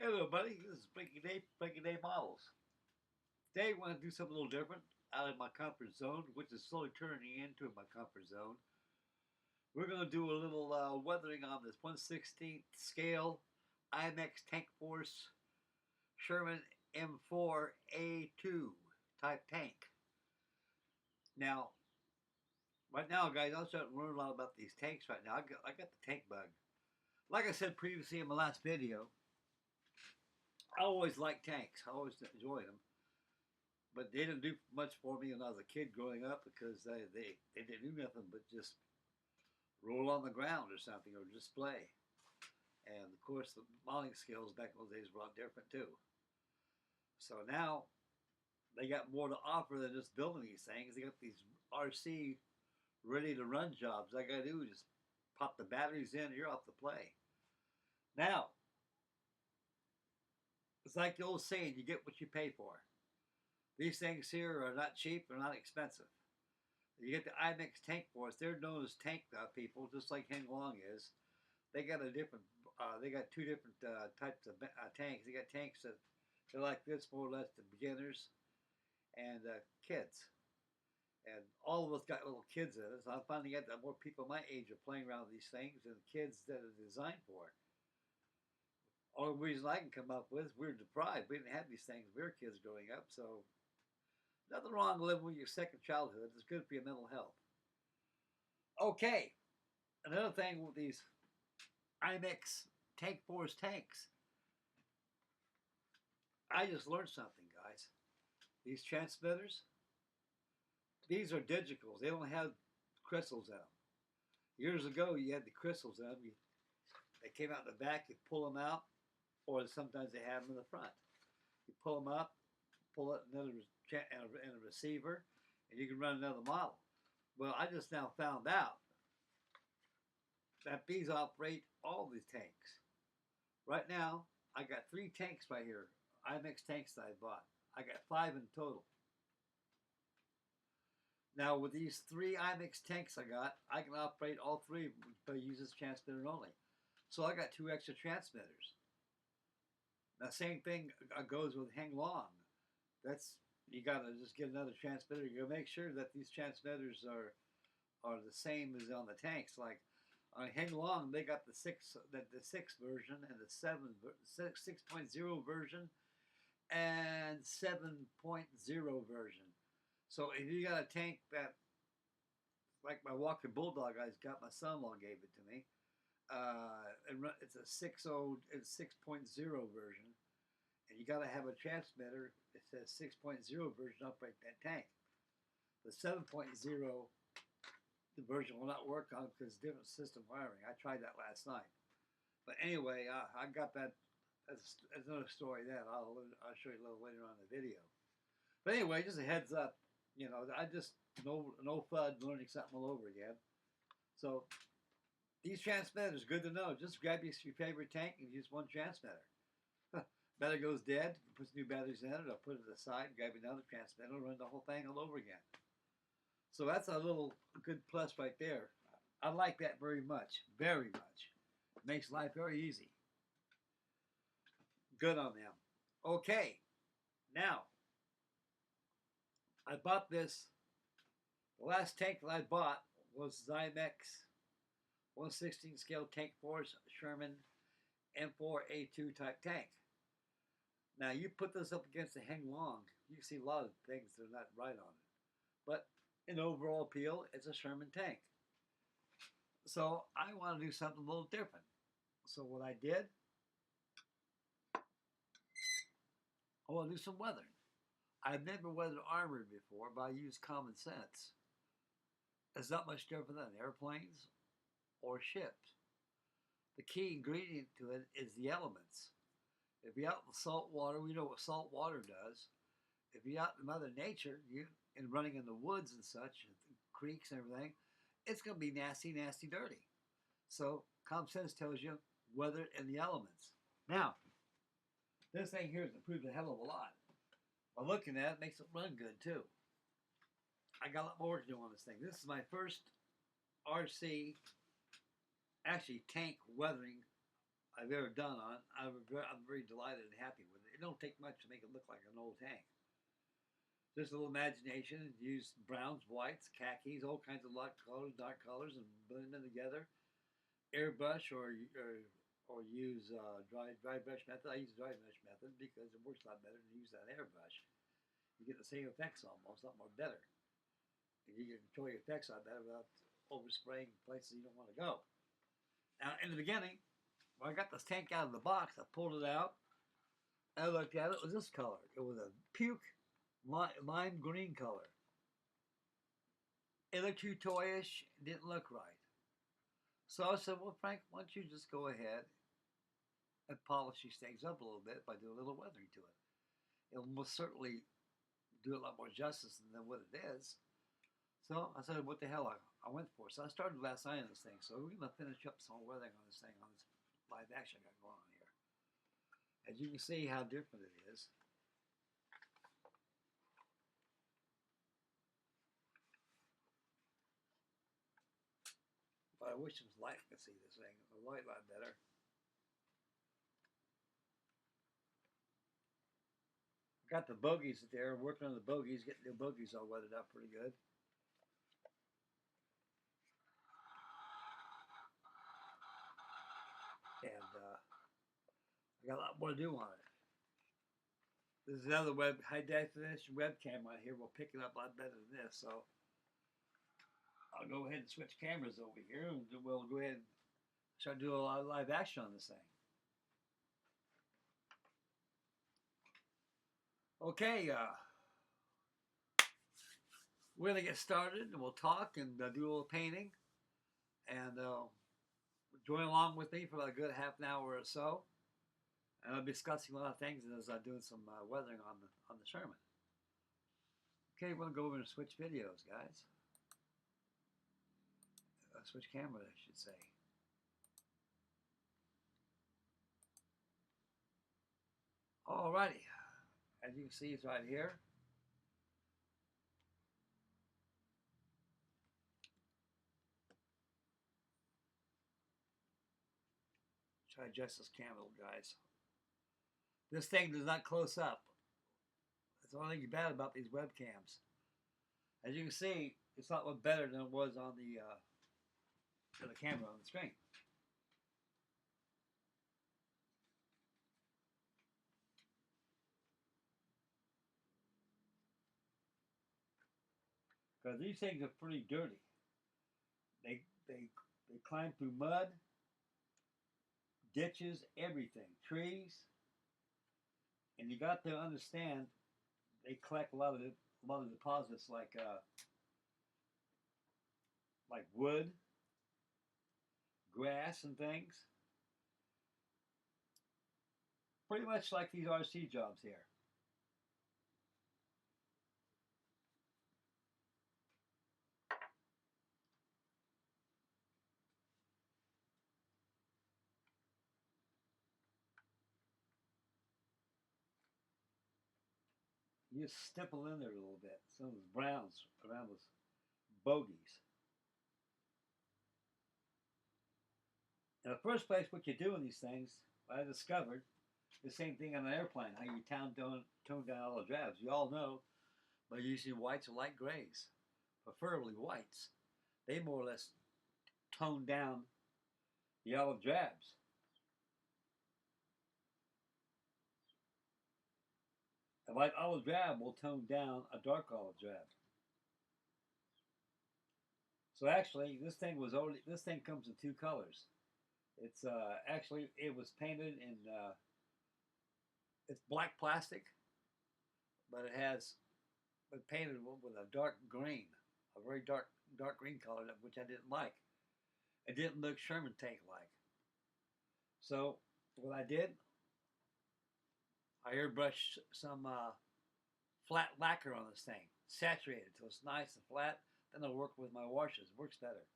Hello, buddy. This is Frankie Day Models. Today, I want to do something a little different out of my comfort zone, which is slowly turning into my comfort zone. We're going to do a little weathering on this 1/16th scale Imex Tank Force Sherman M4A2 type tank. Now, right now, guys, I'm starting to learn a lot about these tanks right now. I got the tank bug. Like I said previously in my last video, I always liked tanks. I always enjoyed them. But they didn't do much for me when I was a kid growing up because they didn't do nothing but just roll on the ground or something or display. And of course, the modeling skills back in those days were a lot different too. So now they got more to offer than just building these things. They got these RC ready to run jobs. All I got to do is just pop the batteries in, and you're off to play. Now, it's like the old saying, you get what you pay for. These things here are not cheap, they're not expensive. You get the Imex Tank Force, they're known as tank people, just like Heng Long is. They got they got two different types of tanks. They got tanks that are like this, more or less, to beginners and kids. And all of us got little kids in it, so I'm finding out that more people my age are playing around with these things than the kids that are designed for. Only reason I can come up with is we were deprived. We didn't have these things when we were kids growing up, so nothing wrong living with your second childhood. It's good for your mental health. Okay, another thing with these Imex Tank Force tanks, I just learned something, guys. These transmitters, these are digitals. They don't have crystals in them. Years ago, you had the crystals in them. They came out in the back. You pull them out, or sometimes they have them in the front. You pull them up, pull it another and a receiver, and you can run another model. Well, I just now found out that these operate all these tanks. Right now, I got 3 tanks right here, Imex tanks that I bought. I got 5 in total. Now, with these 3 Imex tanks I can operate all 3 by using this transmitter only. So I got 2 extra transmitters. Now, same thing goes with Heng Long. You got to just get another transmitter. You got to make sure that these transmitters are the same as on the tanks. Like on Heng Long, they got the 6 version and the 6.0 version and 7.0 version. So if you got a tank that, like my Walker Bulldog I got, my son-in-law gave it to me. It's a 6.0 version, and you got to have a transmitter. It says 6.0 version operate that tank. The 7.0 version will not work on because it's different system wiring. I tried that last night, but anyway, I got that. That's another story. That I'll show you a little later on in the video. But anyway, just a heads up. You know, I just no FUD learning something all over again. So these transmitters, good to know. Just grab your favorite tank and use one transmitter. Battery goes dead, you put new batteries in it, or put it aside, grab another transmitter, run the whole thing all over again. So that's a little good plus right there. I like that very much, very much. It makes life very easy. Good on them. Okay, now, I bought this. The last tank that I bought was Imex 1/16 scale Tank Force Sherman M4A2 type tank. Now you put this up against the Heng Long, you see a lot of things that are not right on it. But in overall appeal, it's a Sherman tank. So I want to do something a little different. So what I did, I want to do some weathering. I've never weathered Armour before, but I use common sense. It's not much different than airplanes or ships. The key ingredient to it is the elements. If you're out in salt water, we know what salt water does. If you're out in Mother Nature, and running in the woods and such, creeks and everything, it's going to be nasty, nasty, dirty. So common sense tells you weather it in the elements. Now, this thing here has improved a hell of a lot. By looking at it, it makes it run good too. I got a lot more to do on this thing. This is my first RC, actually tank weathering I've ever done on it. I'm very delighted and happy with it. It don't take much to make it look like an old tank. Just a little imagination. Use browns, whites, khakis, all kinds of light colors, dark colors, and blend them together. Airbrush or use dry brush method. I use dry brush method because it works a lot better than use that airbrush. You get the same effects almost, a lot more better. And you can control your effects a lot better without overspraying places you don't want to go. Now, in the beginning, when I got this tank out of the box, I pulled it out. I looked at it. It was this color. It was a puke lime green color. It looked too toyish. It didn't look right. So I said, well, Frank, why don't you just go ahead and polish these things up a little bit by doing a little weathering to it. It'll most certainly do a lot more justice than what it is. So I said, what the hell I went for. So I started last night on this thing. So we're going to finish up some weathering on this thing, on this live action I got going on here. As you can see how different it is. But I wish it was light to see this thing. The light a lot better. Got the bogies there, working on the bogies, getting the bogies all weathered up pretty good. And I got a lot more to do on it. This is another high definition webcam right here. We'll pick it up a lot better than this. So I'll go ahead and switch cameras over here, and we'll go ahead and start doing a lot of live action on this thing. Okay, we're gonna get started, and we'll talk and do a little painting, and join along with me for a good half an hour or so, and I'll be discussing a lot of things as I'm doing some weathering on the Sherman. Okay, we're gonna go over and switch videos, guys. Switch camera, I should say. Alrighty, as you can see, it's right here. Try to adjust this camera, guys. This thing does not close up. That's the only thing bad about these webcams. As you can see, it's a lot better than it was on the camera on the screen. Because these things are pretty dirty. They climb through mud, ditches, everything, trees, and you got to understand they collect a lot of deposits like wood, grass, and things. Pretty much like these RC jobs here. You just stipple in there a little bit. Some of those browns around those bogies. In the first place, what you do in these things, I discovered, the same thing on an airplane, how you tone down all the drabs. You all know by using whites or light grays, preferably whites. They more or less tone down the olive drabs. A light olive drab will tone down a dark olive drab. So actually, this thing comes in two colors. It's actually, it was painted in, it's black plastic, but it's painted with a dark green, a very dark green color, which I didn't like. It didn't look Sherman tank like. So what I did, I airbrushed some flat lacquer on this thing, saturated till it's nice and flat. Then I'll work with my washes. It works better.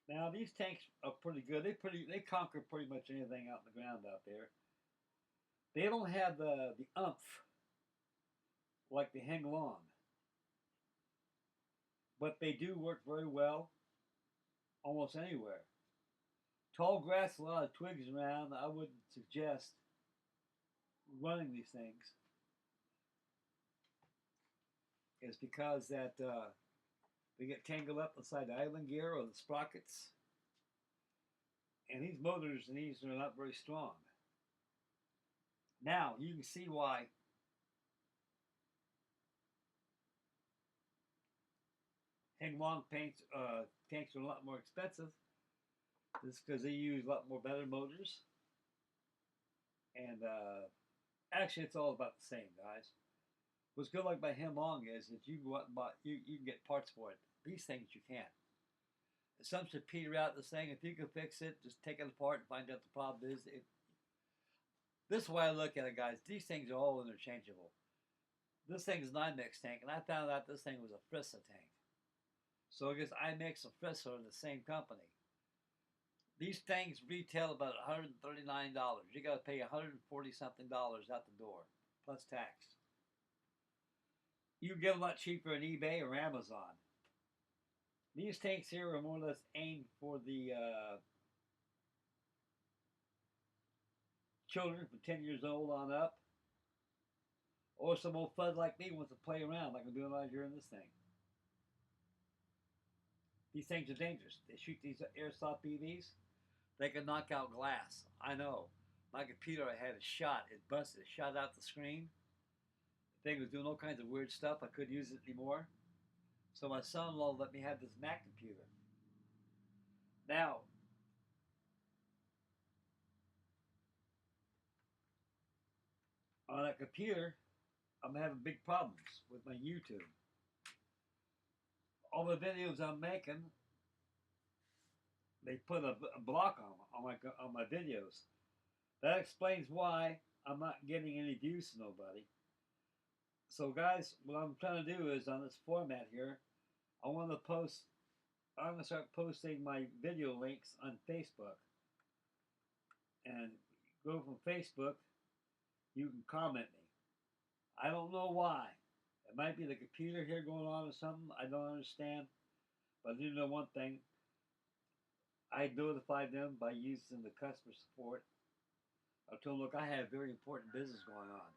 Now these tanks are pretty good. They conquer pretty much anything out in the ground out there. They don't have the umph like the Hang Long. but they do work very well almost anywhere. Tall grass, a lot of twigs around. I wouldn't suggest running these things. It's because that they get tangled up inside the idling gear or the sprockets, and these motors and these are not very strong. Now you can see why Heng Long tanks are a lot more expensive. It's because they use a lot more better motors, and actually it's all about the same, guys. What's good like by Heng Long is that you go out and buy, you can get parts for it. These things you can't. Some should peter out this thing. If you can fix it, just take it apart and find out the problem is. This is why I look at it, guys. These things are all interchangeable. This thing is an Imex tank, and I found out this thing was a Frissa tank. So I guess Imex and Frissa are the same company. These things retail about $139. You got to pay $140 something out the door, plus tax. You can get them a lot cheaper on eBay or Amazon. These tanks here are more or less aimed for the children from 10 years old on up, or some old fud like me wants to play around like I'm doing right here in this thing. These things are dangerous. They shoot these airsoft BBs. They can knock out glass. I know. My computer, I had a shot. It busted. It shot out the screen. The thing was doing all kinds of weird stuff. I couldn't use it anymore. So my son-in-law let me have this Mac computer. Now, on that computer, I'm having big problems with my YouTube. All the videos I'm making, they put a block on my videos. That explains why I'm not getting any views to nobody. So guys, what I'm trying to do is on this format here, I'm going to start posting my video links on Facebook. And go from Facebook, you can comment me. I don't know why. It might be the computer here going on or something. I don't understand. But I do know one thing. I notified them by using the customer support. I told them, look, I have very important business going on.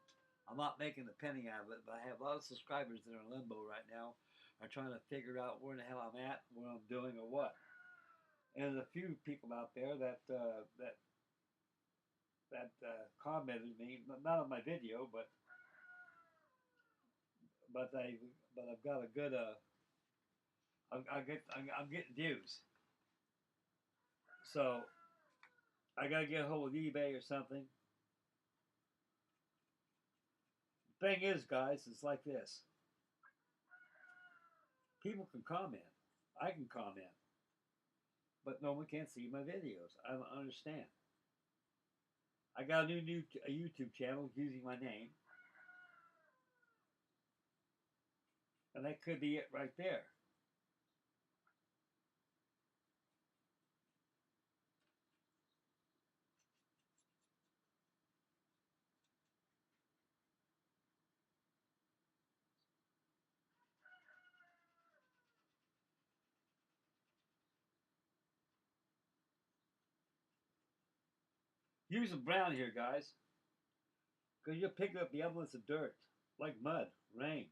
I'm not making a penny out of it, but I have a lot of subscribers that are in limbo right now, are trying to figure out where the hell I'm at, what I'm doing, or what. And there's a few people out there that commented me, not on my video, but I've got a good I'm getting views. So I gotta get a hold of eBay or something. The thing is, guys, it's like this. People can comment. I can comment. But no one can see my videos. I don't understand. I got a new YouTube channel using my name. And that could be it right there. Use some brown here, guys. Because you'll pick up the elements of dirt, like mud, rain.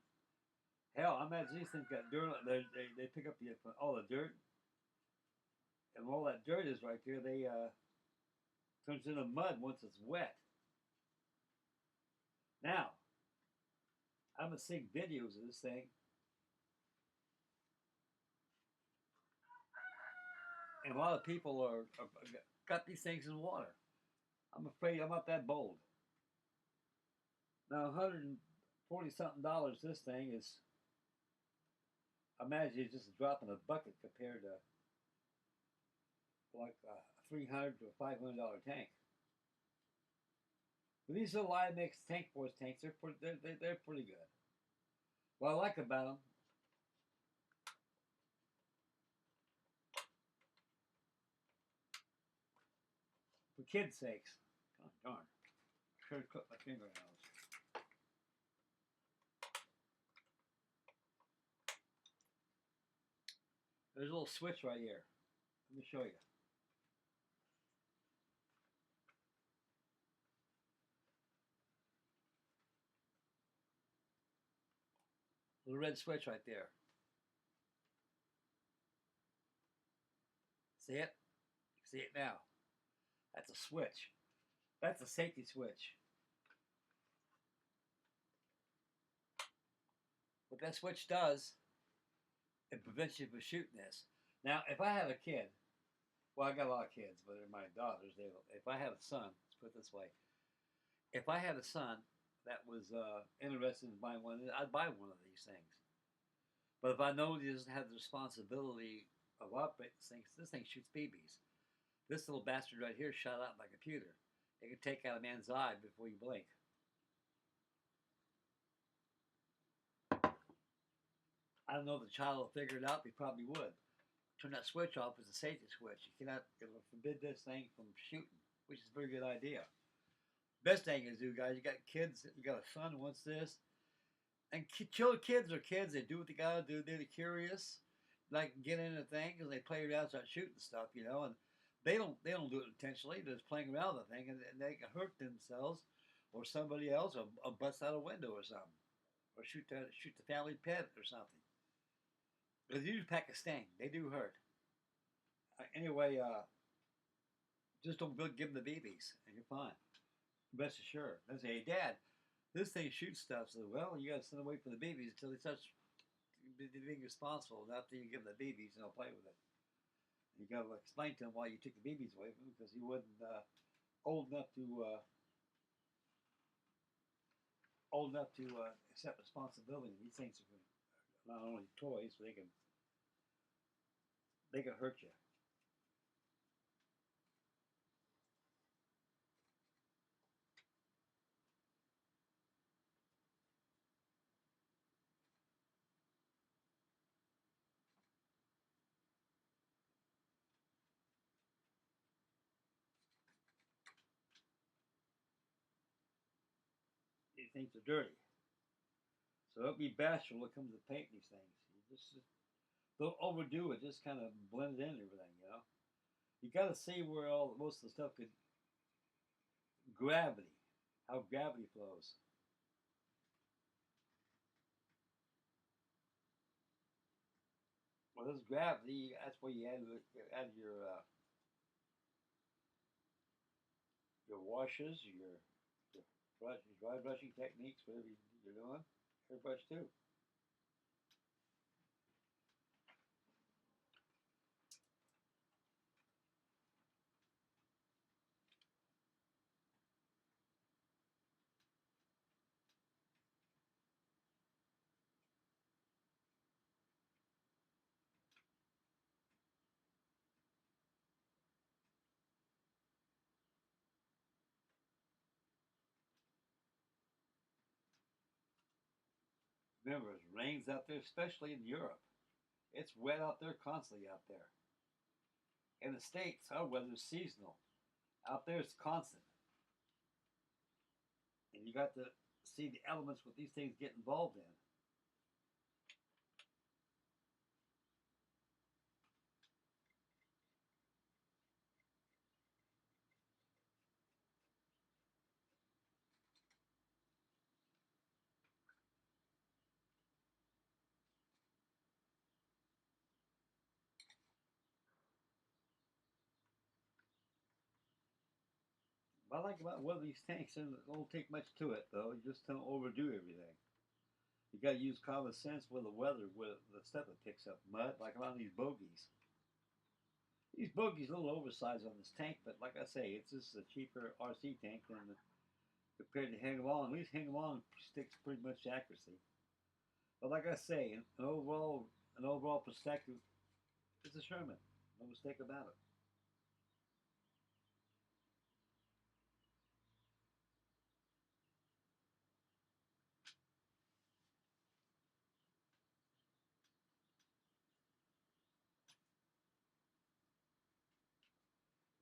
Hell, I imagine these things got dirt. They pick up all the dirt. And all that dirt is right there, they turns into mud once it's wet. Now, I'm going to see videos of this thing. And a lot of people are got these things in water. I'm afraid I'm not that bold. Now, $140 something this thing is, I imagine it's just a drop in a bucket compared to like a $300 to a $500 tank. But these little Imex Tank Force tanks, they're pretty good. What I like about them, for kids' sakes, oh, darn, I should have clipped my fingernails. There's a little switch right here. Let me show you. Little red switch right there. See it? See it now. That's a switch. That's a safety switch. What that switch does, it prevents you from shooting this. Now, if I had a kid, well, I got a lot of kids, but they're my daughters. If I had a son, let's put it this way: if I had a son that was interested in buying one, I'd buy one of these things. But if I know he doesn't have the responsibility of operating this thing shoots BBs. This little bastard right here shot out my computer. It can take out a man's eye before you blink. I don't know if the child will figure it out. He probably would. Turn that switch off as a safety switch. You cannot forbid this thing from shooting, which is a very good idea. Best thing is do, guys. You got kids. You got a son who wants this, and kids are kids. They do what they gotta do. They're curious, like get into things, and they play around, start shooting stuff, and they don't do it intentionally. They're just playing around with the thing, and they can hurt themselves or somebody else, or bust out a window or something, or shoot the family pet or something. Because they do pack a sting. They do hurt. Anyway, just don't give them the BBs, and you're fine. Rest assured. They say, hey, Dad, this thing shoots stuff. So, well, you got to send away from the BBs until they start being responsible. And after you give them the BBs, and they'll play with it. And you got to explain to them why you took the BBs away from them, because he wasn't old enough to accept responsibility. These things are not only toys, but they can hurt you. These things are dirty. So don't be bashful when it comes to painting these things. You just don't overdo it. Just kind of blend it in and everything. You got to see where most of the stuff could gravity, how gravity flows. Well, this gravity, that's where you add your washes, your dry brushing techniques, whatever you're doing. Airbrush too. Remember, it rains out there, especially in Europe. It's wet out there constantly out there. In the States, our weather's seasonal. Out there, it's constant. And you got to see the elements what these things get involved in. What I like about one of these tanks, it don't take much to it, though. You just don't overdo everything. You got to use common sense with the weather, with the stuff it picks up. Mud, like a lot of these bogies. These bogies are a little oversized on this tank, but like I say, it's just a cheaper RC tank than compared to Hang Long. At least Hang Long sticks pretty much accuracy. But like I say, an overall perspective, it's a Sherman. No mistake about it.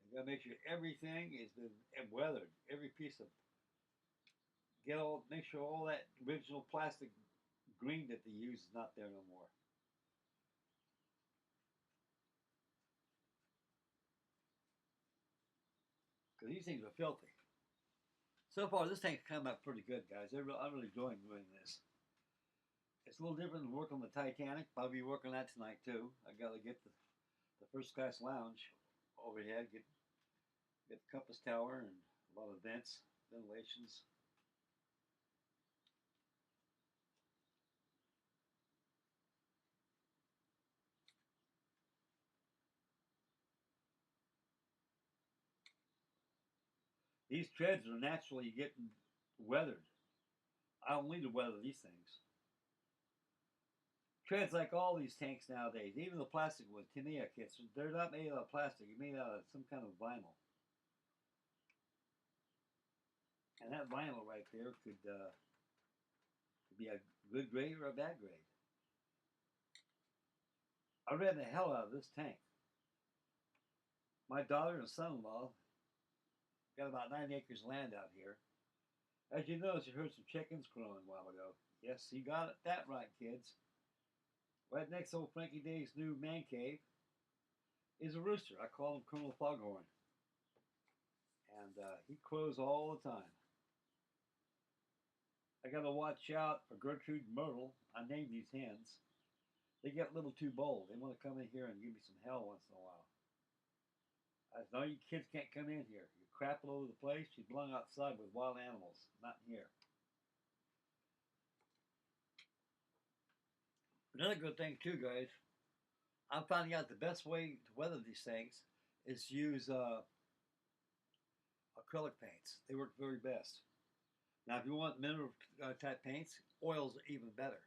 You gotta make sure everything has been weathered. Every piece of make sure all that original plastic green that they use is not there no more. These things are filthy. So far, this tank's come out pretty good, guys. I'm really enjoying doing this. It's a little different than working on the Titanic. I'll be working on that tonight, too. I got to get the first class lounge overhead, get the compass tower and a lot of vents, ventilations. These treads are naturally getting weathered. I don't need to weather these things. Treads like all these tanks nowadays, even the plastic ones, Tamiya kits, they're not made out of plastic. They're made out of some kind of vinyl. And that vinyl right there could be a good grade or a bad grade. I ran the hell out of this tank. My daughter and son-in-law got about 9 acres of land out here. As you notice, you heard some chickens crowing a while ago. Yes, you got it that right, kids. Right next to old Frankie Day's new man cave is a rooster. I call him Colonel Foghorn. And he crows all the time. I got to watch out for Gertrude Myrtle. I named these hens. They get a little too bold. They want to come in here and give me some hell once in a while. I said, no, you kids can't come in here. You crap all over the place. You belong outside with wild animals, not in here. Another good thing too, guys, I'm finding out the best way to weather these things is to use acrylic paints. They work very best. Now, if you want mineral type paints, oils are even better.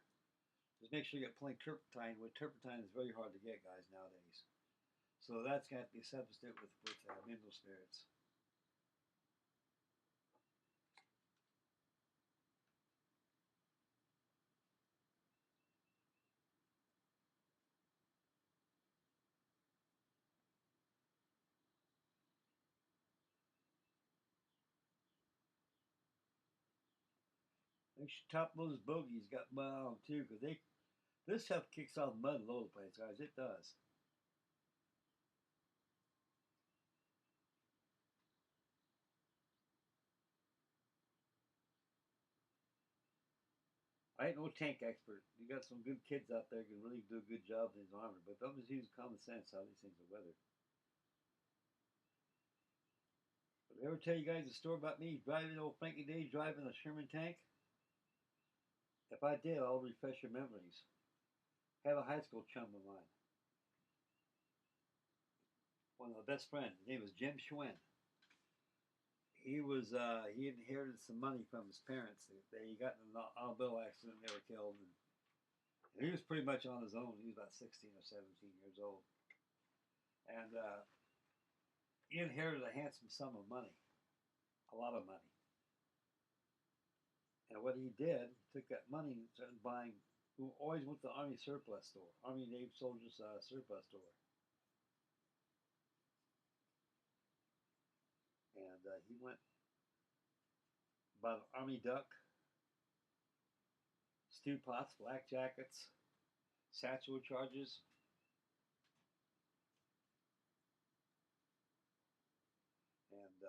Just make sure you get plenty of turpentine. With turpentine is very hard to get, guys, nowadays. So that's going to have to be a substitute with mineral spirits. Make sure top of those bogies got mud on them too, because this stuff kicks off mud all over the place, guys. It does. I ain't no tank expert. You got some good kids out there who can really do a good job in these Armour, but I'm just using common sense how these things are weathered. Did I ever tell you guys a story about me driving old Frankie Day, driving a Sherman tank? If I did, I'll refresh your memories. I have a high school chum of mine. One of my best friends. His name was Jim Schwinn. He inherited some money from his parents. He got in an automobile accident and they were killed. And he was pretty much on his own. He was about 16 or 17 years old. And he inherited a handsome sum of money. A lot of money. And what he did, he took that money and started buying, who always went to the Army surplus store, Army Navy Soldiers surplus store. And he went, bought an Army duck, stew pots, black jackets, satchel charges. And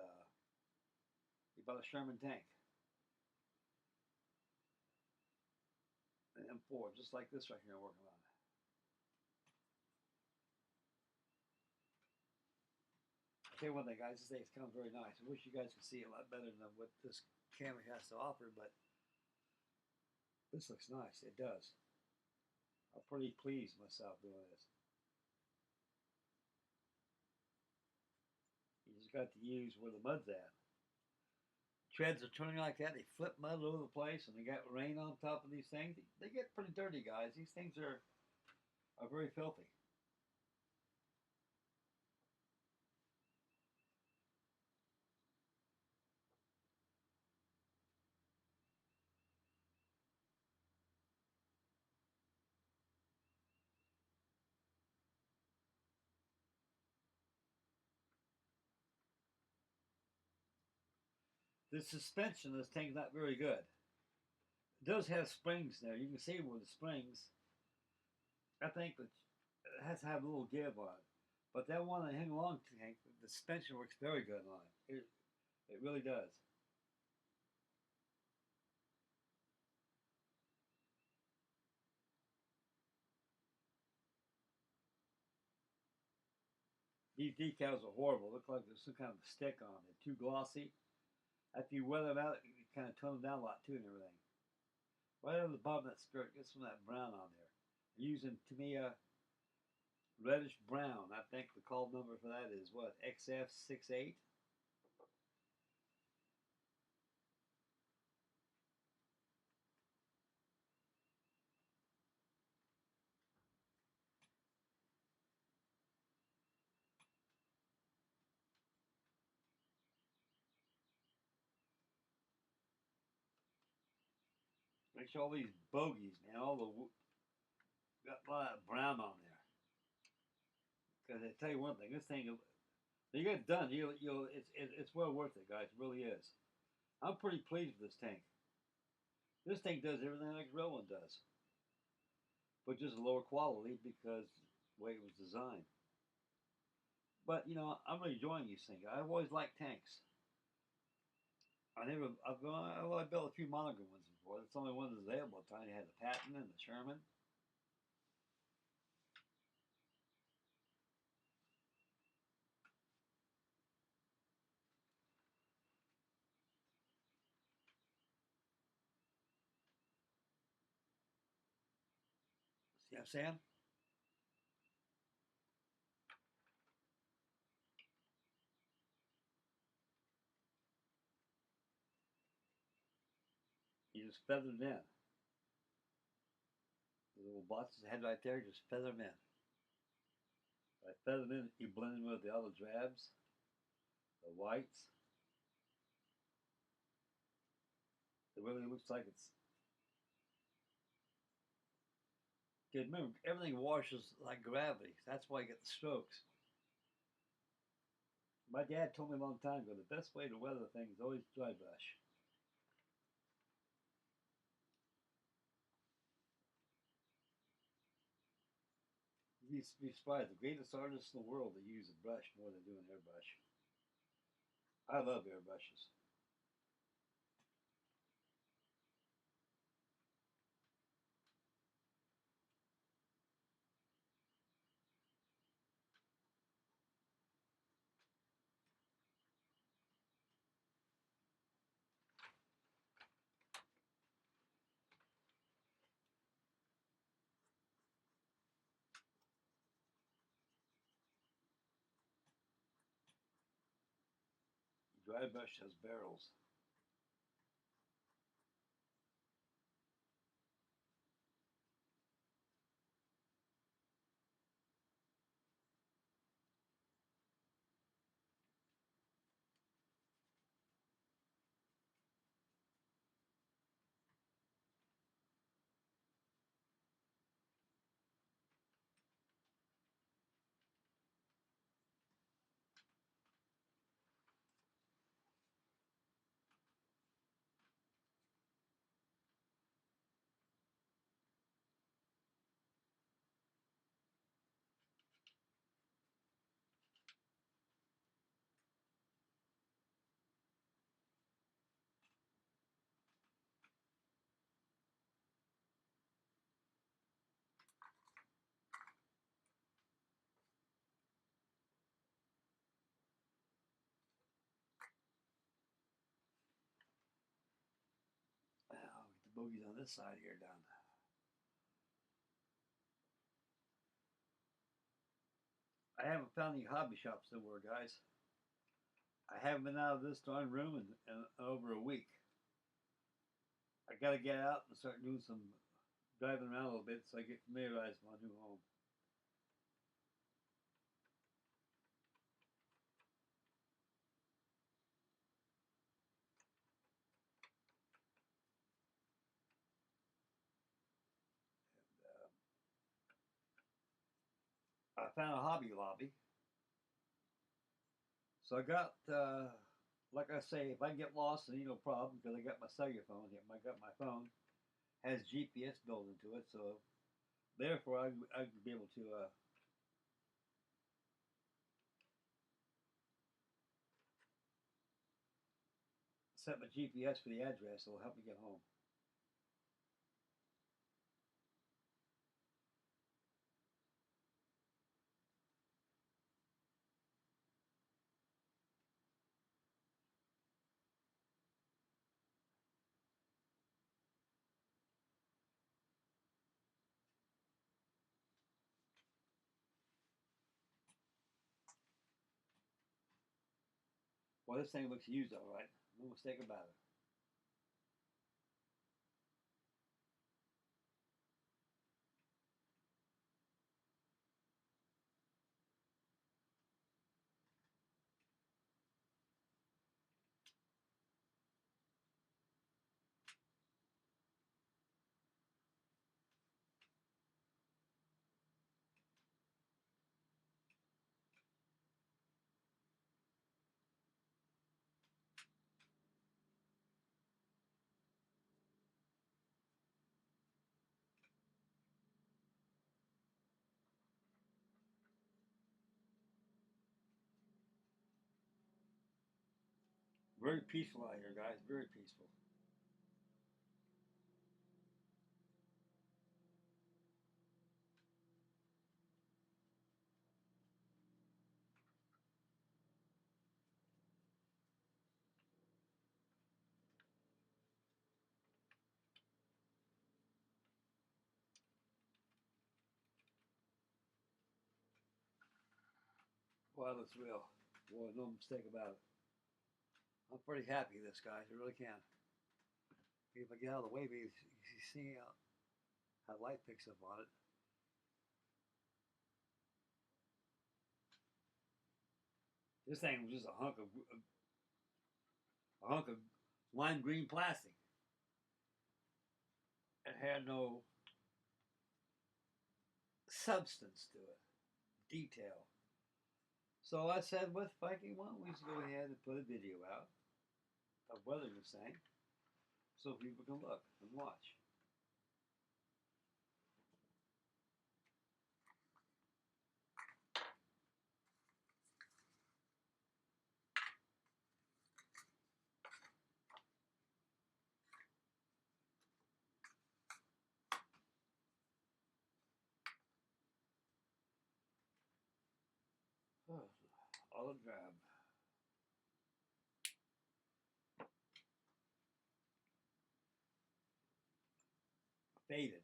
he bought a Sherman tank. An M4, just like this right here I'm working on. I'll tell you one thing, guys, this thing's come very nice. I wish you guys could see it a lot better than what this camera has to offer, but this looks nice. It does. I'm pretty pleased myself doing this. You just got to use where the mud's at. Treads are turning like that. They flip mud all over the place, and they got rain on top of these things. They get pretty dirty, guys. These things are very filthy. The suspension of this thing's not very good. It does have springs there. You can see where the springs. I think that it has to have a little give on it. But that one that hang along tank, the suspension works very good on it. It really does. These decals are horrible. Look like there's some kind of a stick on them. They're too glossy. After you weather them out, you kind of tone them down a lot too and everything. Right over the bottom of that skirt, get some of that brown on there. I'm using, to me, reddish brown. I think the call number for that is what? XF68? Make sure all these bogies, man, all got a lot of brown on there. Because I tell you one thing, this thing, when you get it done, it's well worth it, guys. It really is. I'm pretty pleased with this tank. This thing does everything like the real one does, but just lower quality because the way it was designed. But you know, I'm really enjoying these things. I've always liked tanks. I built a few monogram ones before. That's the only one that's available at the time. They had the Patton and the Sherman. See what I'm saying? You just feather them in. The little boxes head right there, just feather them in. By feather them in, you blend them with the other drabs, the whites. It really looks like it's. Because remember, everything washes like gravity. That's why you get the strokes. My dad told me a long time ago the best way to weather a thing is always dry brush. You'd be surprised. The greatest artists in the world, they use a brush more than they do an airbrush. I love airbrushes. Dry brush has barrels. Oh, get the bogies on this side here done. I haven't found any hobby shops somewhere, guys. I haven't been out of this darn room in over a week. I got to get out and start doing some driving around a little bit so I get familiarized with my new home. I found a Hobby Lobby. So I got, like I say, if I get lost, it ain't no problem because I got my cellular phone here. I got my phone, has GPS built into it, so therefore I could be able to set my GPS for the address. It'll help me get home. Well, this thing looks used all right. No mistake about it. Very peaceful out here, guys. Very peaceful. Well, it's real. Boy, no mistake about it. I'm pretty happy with this, guys. I really can. If I get out of the way, maybe you see how light picks up on it. This thing was just a hunk of lime green plastic. It had no substance to it, detail. So I said with Frankie, why don't we just go ahead and put a video out of weathering this thing so people can look and watch. Oh, olive drab. Faded.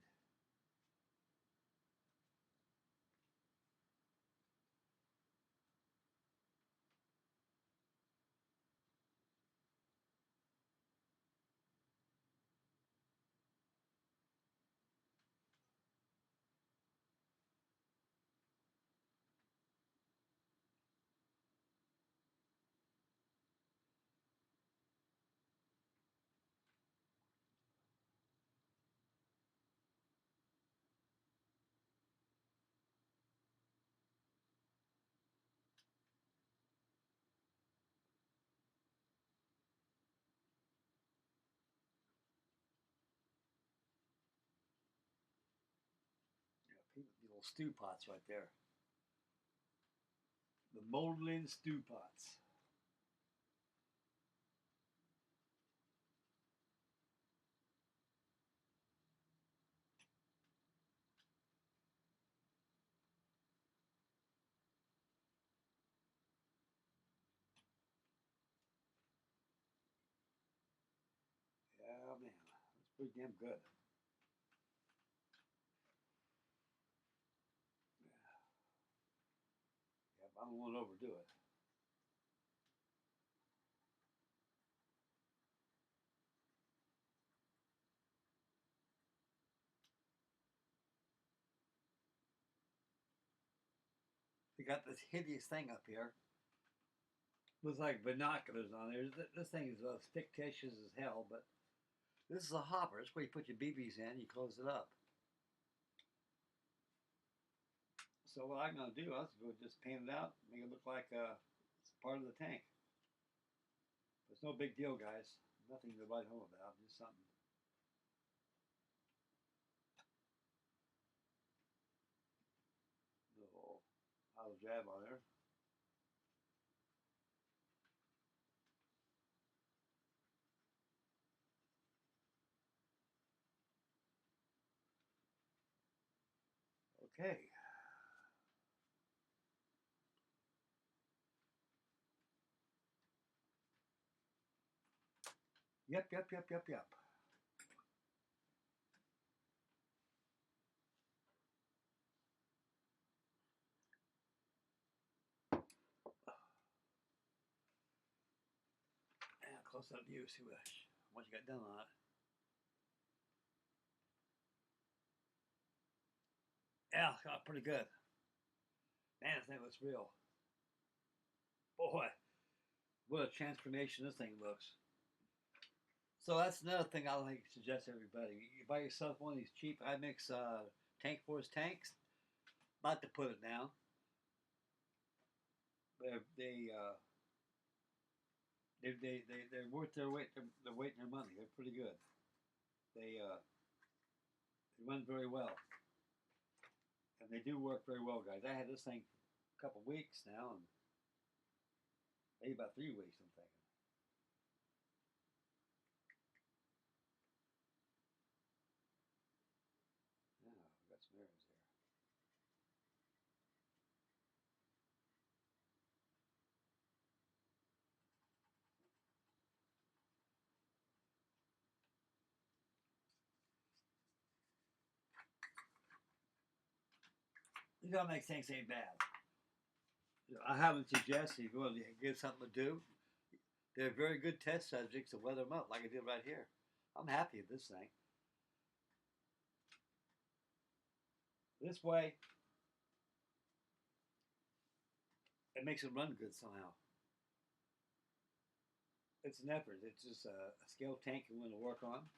Yeah, the little stew pots right there. The molded stew pots. Yeah, man, that's pretty damn good. Yeah, I don't want to overdo it. They got this hideous thing up here. Looks like binoculars on there. This thing is fictitious as hell, but this is a hopper. It's where you put your BBs in, you close it up. So what I'm going to do, I was going to just paint it out, make it look like it's part of the tank. It's no big deal, guys. Nothing to write home about, just something. Little olive drab on there. Okay. Yep. Yeah, close up view. See what you got done on it. Yeah, got pretty good. Man, this thing looks real. Boy, what a transformation this thing looks. So that's another thing I like to suggest to everybody. You buy yourself one of these cheap Imex Tank Force tanks. Not to put it down. They're worth their weight. They're weight in their money. They're pretty good. They run very well, and they do work very well, guys. I had this thing a couple weeks now, and maybe about 3 weeks. I'm thinking. Yeah, we got some errors there. You gotta make things ain't bad. I haven't suggested if you want to get something to do. They're very good test subjects to weather them up, like I did right here. I'm happy with this thing. This way, it makes it run good somehow. It's an effort. It's just a scale tank you want to work on.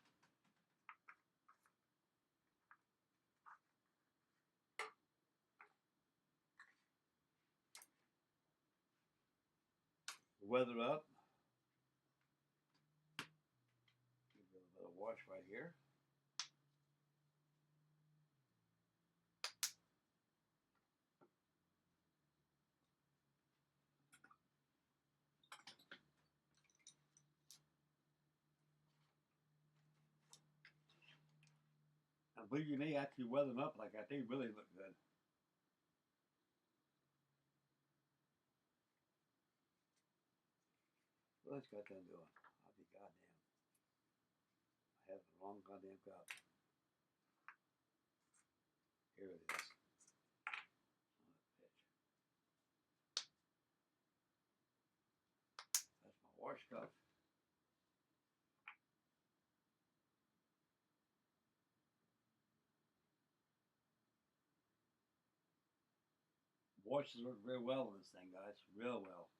Weather up. Give it a little bit of wash right here. And believe you me, after you weather them up like that, they really look good. What else got done doing? I'll be goddamn. I have the wrong goddamn cup. Here it is. That's my wash cup. Washes work very well on this thing, guys. Real well.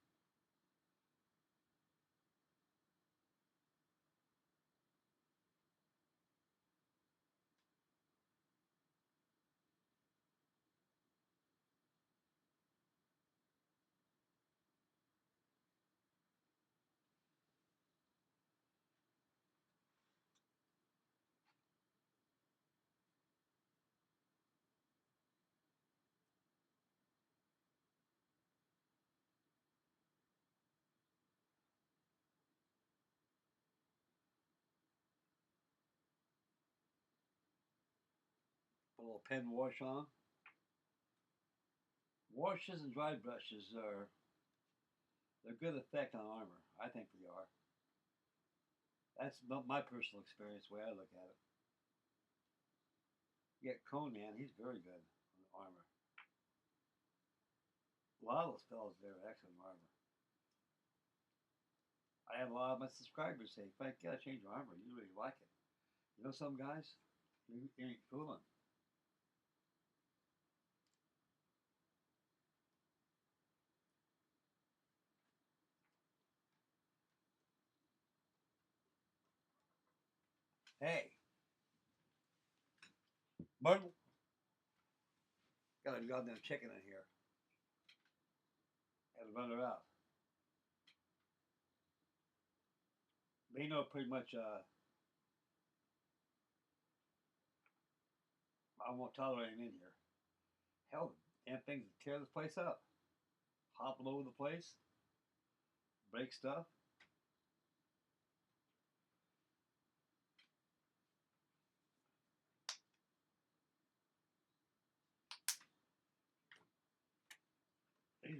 Put a little pen wash on. Washes and dry brushes they're good effect on armor. I think they are. That's my personal experience, the way I look at it. You get Conan, he's very good on armor. A lot of those fellas there are excellent armor. I have a lot of my subscribers say, if I gotta change your armor, you really like it. You know some guys, you ain't fooling. Hey, Martin, got a goddamn chicken in here. Had to run her out. They know pretty much I won't tolerate him in here. Hell, damn things tear this place up. Hop all over the place, break stuff.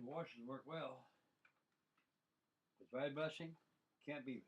washers work well. With dry brushing, can't beat it.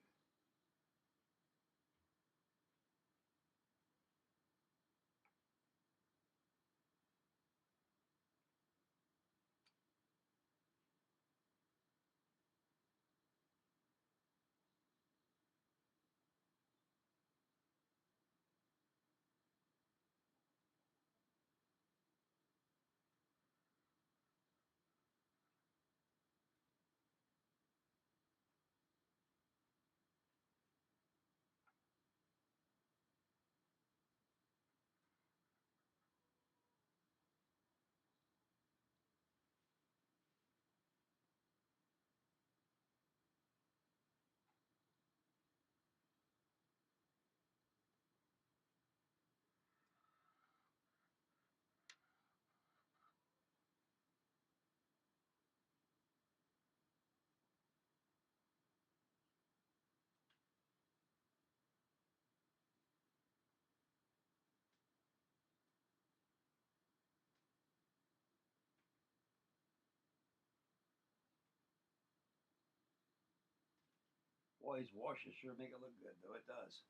Boy, these washers sure make it look good, though it does.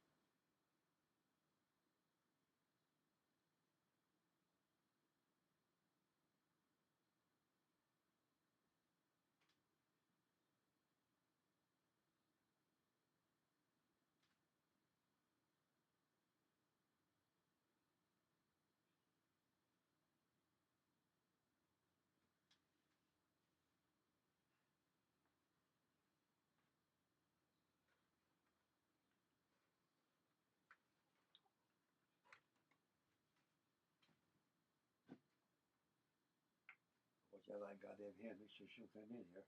Watch out that goddamn hand, make sure she'll come in here.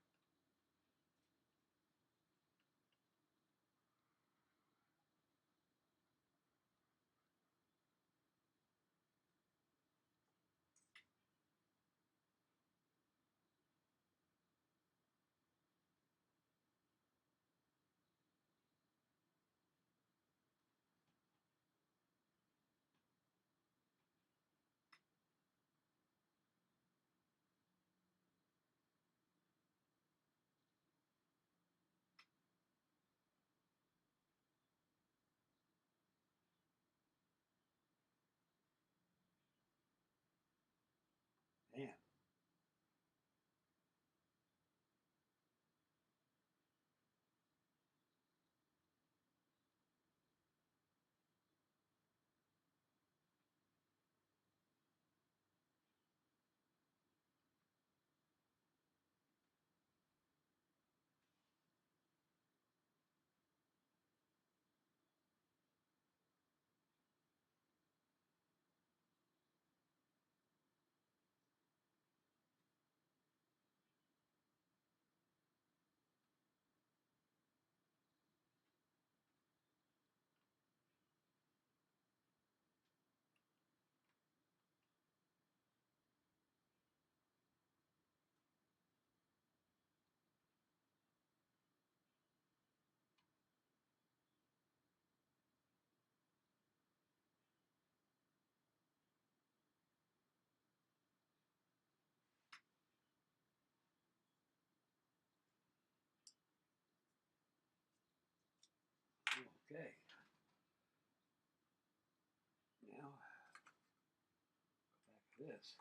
Man. Okay. Now, go back to this.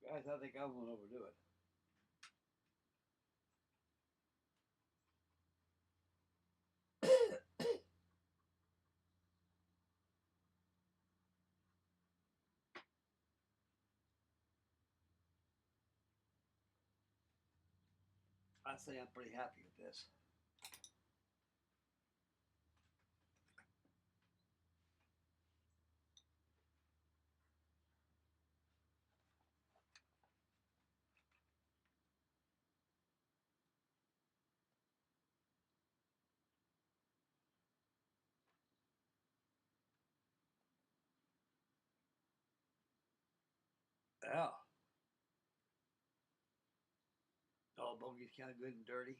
Guys, I think I won't overdo it. I'd say I'm pretty happy with this. Yeah. Oh, bogey's kind of good and dirty.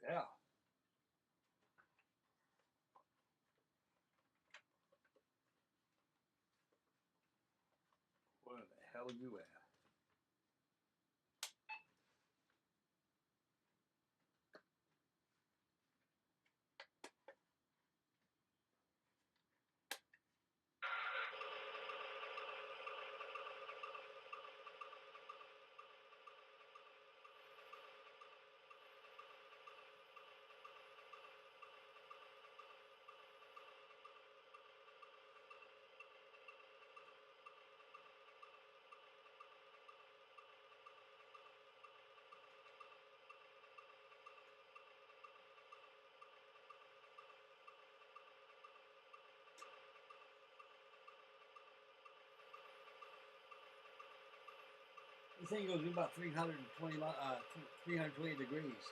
Yeah. Where the hell are you at? This thing goes about 320 degrees.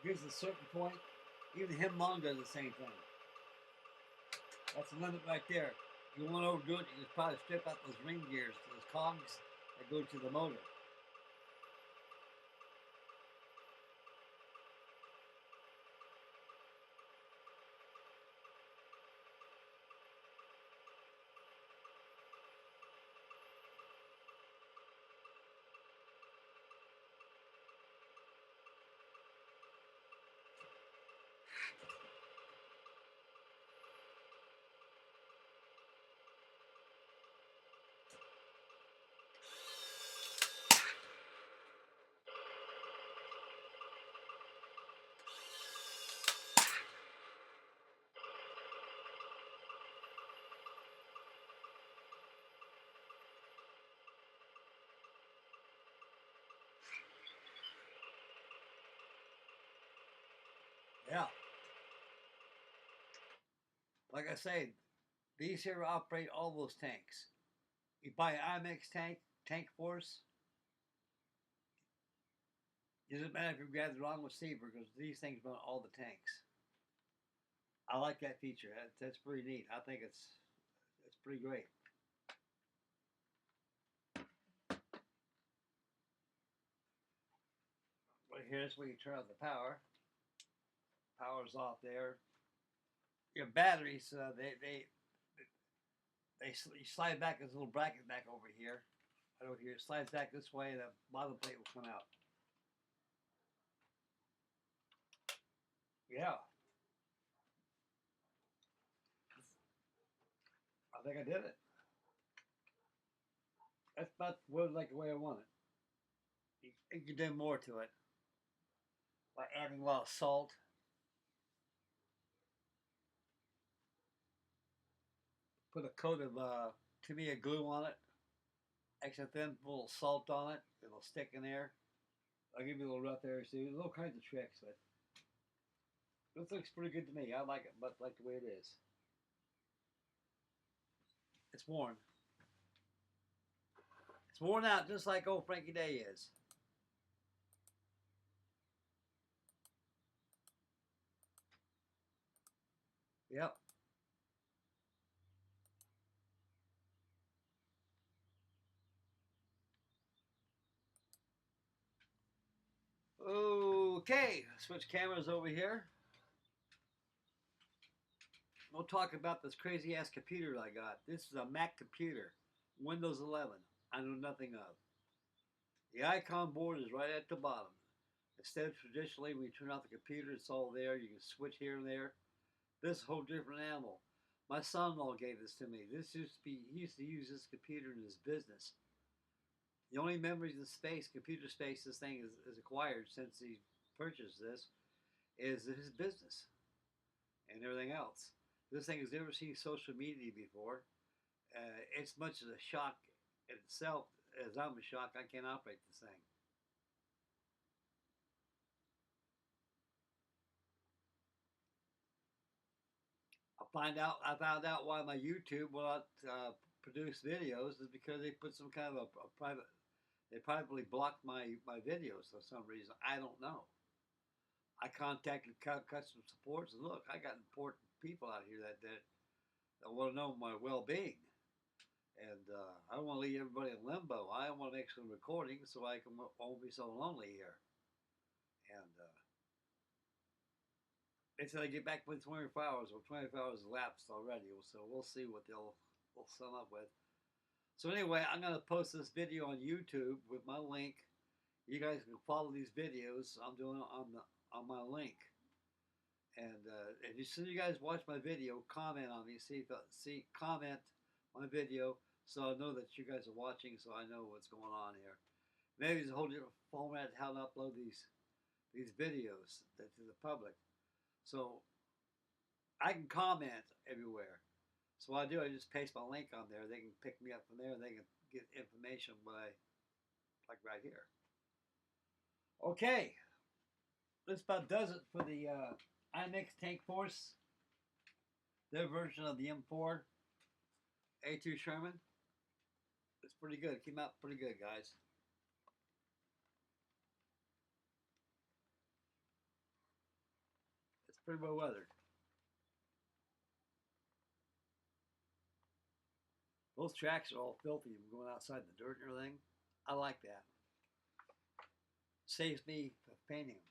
Here's a certain point. Even Hemlong does the same thing. That's the limit right there. You want to overdo it, you just probably strip out those ring gears, those cogs that go to the motor. Yeah. Like I say, these here operate all those tanks. You buy an Imex tank force, it doesn't matter if you grab the wrong receiver because these things run all the tanks. I like that feature. That's pretty neat. I think it's pretty great. Right here's where you turn on the power. Power's off there. Your batteries, you slide back this little bracket back over here. Right over here, it slides back this way. The bottom plate will come out. Yeah, I think I did it. That's about like the way I want it. You can do more to it by adding a lot of salt. Put a coat of Tamiya glue on it. Extra thin, a little salt on it. It'll stick in there. I'll give you a little rough there. See, there's all kinds of tricks, but this looks pretty good to me. I like it, but like the way it is. It's worn. It's worn out just like old Frankie Day is. Yep. Okay, switch cameras over here. We'll talk about this crazy ass computer I got. This is a Mac computer, Windows 11. I know nothing of. The icon board is right at the bottom. Instead of traditionally when you turn off the computer, it's all there. You can switch here and there. This whole different animal. My son-in-law gave this to me. This used to be, he used to use this computer in his business. The only memories in space, computer space, this thing is acquired since he purchased this, is his business and everything else. This thing has never seen social media before. It's much as a shock in itself as I'm a shock. I can't operate this thing. I found out why my YouTube will not produce videos is because they put some kind of a private. They privately blocked my videos for some reason. I don't know. I contacted customer supports and look, I got important people out here that want to know my well-being, and I don't want to leave everybody in limbo. I want to make some recordings so I won't be so lonely here. And they said I get back within 24 hours. Well, 24 hours elapsed already, so we'll see what they'll sum up with. So anyway, I'm going to post this video on YouTube with my link. You guys can follow these videos I'm doing on my link. And as soon as you guys watch my video, comment on me. Comment on the video so I know that you guys are watching, so I know what's going on here. Maybe there's a whole different format how to upload these videos to the public. So I can comment everywhere. So what I do, I just paste my link on there. They can pick me up from there, and they can get information like right here. Okay, this about does it for the Imex Tank Force. Their version of the M4A2 Sherman. It's pretty good. It came out pretty good, guys. It's pretty well weathered. Those tracks are all filthy from going outside in the dirt and everything. I like that. Saves me painting them.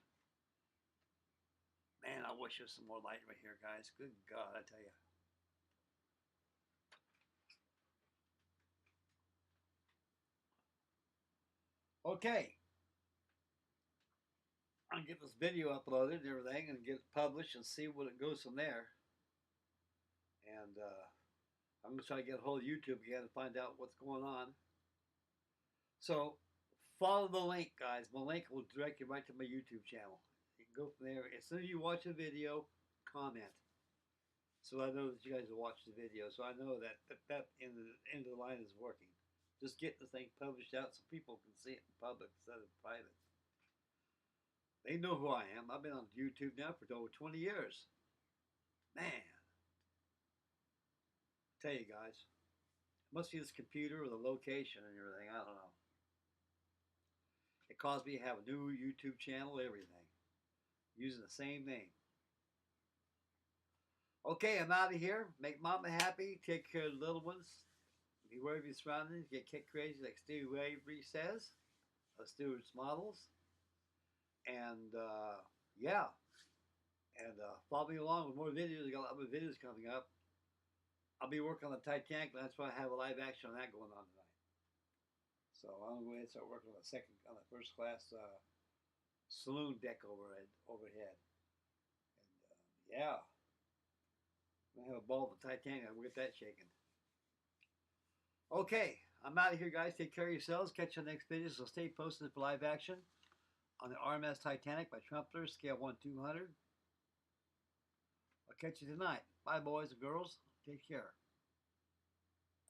Man, I wish there was some more light right here, guys. Good God, I tell you. Okay. I'll get this video uploaded and everything and get it published and see what it goes from there. And I'm going to try to get a hold of YouTube again and find out what's going on. So follow the link, guys. My link will direct you right to my YouTube channel. You can go from there. As soon as you watch a video, comment. So I know that you guys will watch the video. So I know that end of the line is working. Just get the thing published out so people can see it in public instead of private. They know who I am. I've been on YouTube now for over 20 years. Man. I tell you guys. It must be this computer or the location and everything. I don't know. It caused me to have a new YouTube channel, everything. Using the same name. Okay, I'm out of here. Make mama happy. Take care of the little ones. Be aware of your surroundings. Get kick crazy like Steve Avery says. Stewart's Models. And yeah. And follow me along with more videos. I got a lot of videos coming up. I'll be working on the Titanic. That's why I have a live action on that going on tonight. So I'm going to go ahead and start working on the first class saloon deck overhead. And yeah. I'm going to have a ball of the Titanic. We'll get that shaken. Okay, I'm out of here, guys. Take care of yourselves. Catch you on the next video. So stay posted for live action on the RMS Titanic by Trumpler, scale 1/200. I'll catch you tonight. Bye, boys and girls. Take care.